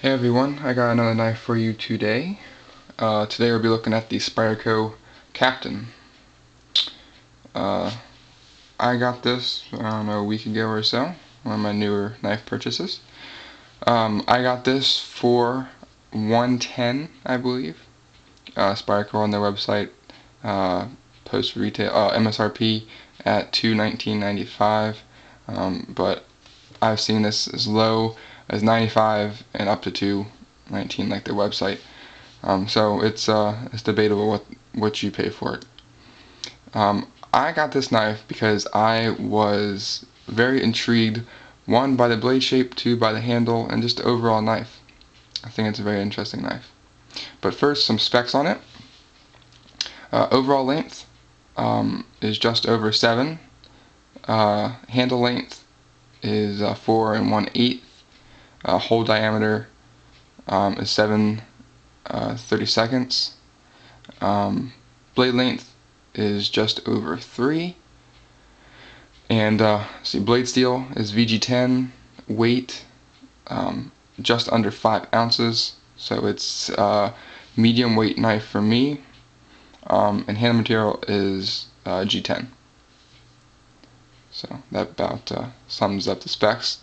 Hey everyone, I got another knife for you today. Today we'll be looking at the Spyderco Captain. I got this, I don't know, a week ago or so, one of my newer knife purchases. I got this for $110, I believe. Spyderco on their website post retail MSRP at $219.95, but I've seen this as low as $95 and up to $219 like their website. So it's debatable what you pay for it. I got this knife because I was very intrigued, one, by the blade shape, two, by the handle, and just the overall knife. I think it's a very interesting knife. But first, some specs on it. Overall length is just over 7. Handle length is 4 1/8. Hole diameter is 7/32. Blade length is just over 3. And see, blade steel is VG10. Weight just under 5 ounces. So it's a medium weight knife for me. And handle material is G10. So that about sums up the specs.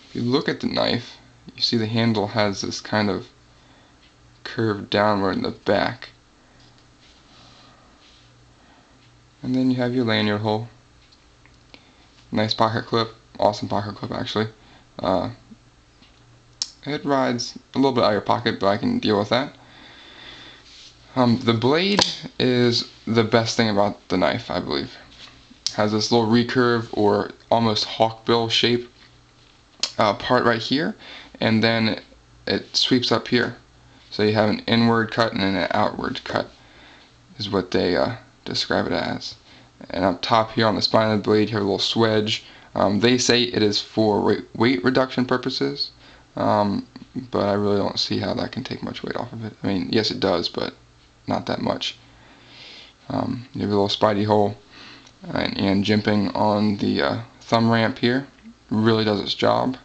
If you look at the knife, you see the handle has this kind of curve downward in the back. And then you have your lanyard hole. Nice pocket clip, awesome pocket clip actually. It rides a little bit out of your pocket, but I can deal with that. The blade is the best thing about the knife, I believe. It has this little recurve or almost hawkbill shape part right here, and then it sweeps up here. So you have an inward cut and an outward cut is what they describe it as. And up top here on the spine of the blade, you have a little swedge. They say it is for weight reduction purposes, but I really don't see how that can take much weight off of it. I mean, yes it does, but not that much. You have a little spidey hole and jimping on the thumb ramp here. Really does its job.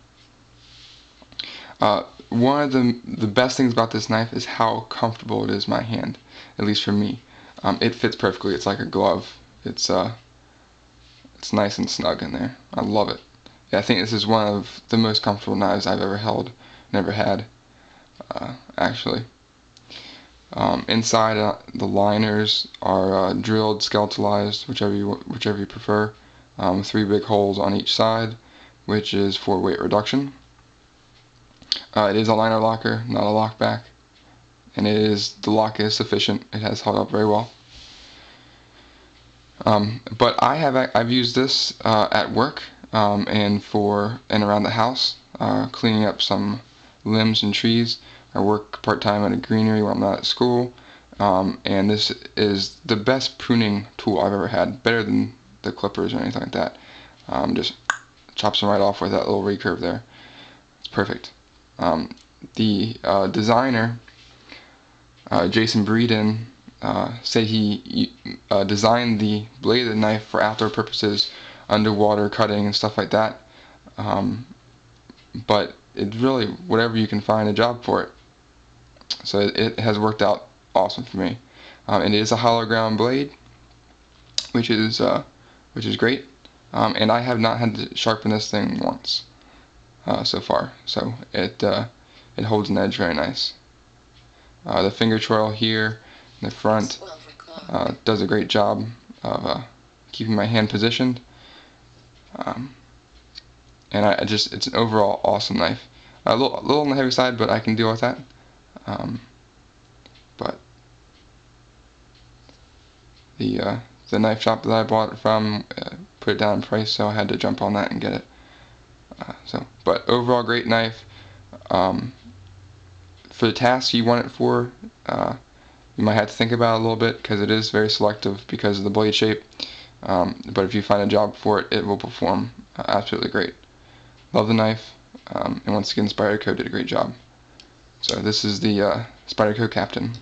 One of the best things about this knife is how comfortable it is in my hand, at least for me. It fits perfectly. It's like a glove. It's nice and snug in there. I love it. Yeah, I think this is one of the most comfortable knives I've ever held, never had, actually. Inside, the liners are drilled, skeletalized, whichever you prefer. 3 big holes on each side, which is for weight reduction. It is a liner locker, not a lockback, and the lock is sufficient. It has held up very well. But I've used this at work and around the house, cleaning up some limbs and trees. I work part-time at a greenery when I'm not at school, and this is the best pruning tool I've ever had, better than the clippers or anything like that. Just chops them right off with that little recurve there. It's perfect. The designer, Jason Breeden, said he designed the blade of the knife for outdoor purposes, underwater cutting and stuff like that. But it's really whatever you can find a job for it. So it has worked out awesome for me. It is a hollow ground blade, which is great. And I have not had to sharpen this thing once so far. So it holds an edge very nice. The finger choil here in the front does a great job of keeping my hand positioned. And it's an overall awesome knife. A little on the heavy side, but I can deal with that. But the knife shop that I bought it from put it down in price, so I had to jump on that and get it. But overall, great knife. For the task you want it for, you might have to think about it a little bit because it is very selective because of the blade shape. But if you find a job for it, it will perform absolutely great. Love the knife, and once again, Spyderco did a great job. So this is the Spyderco Captain.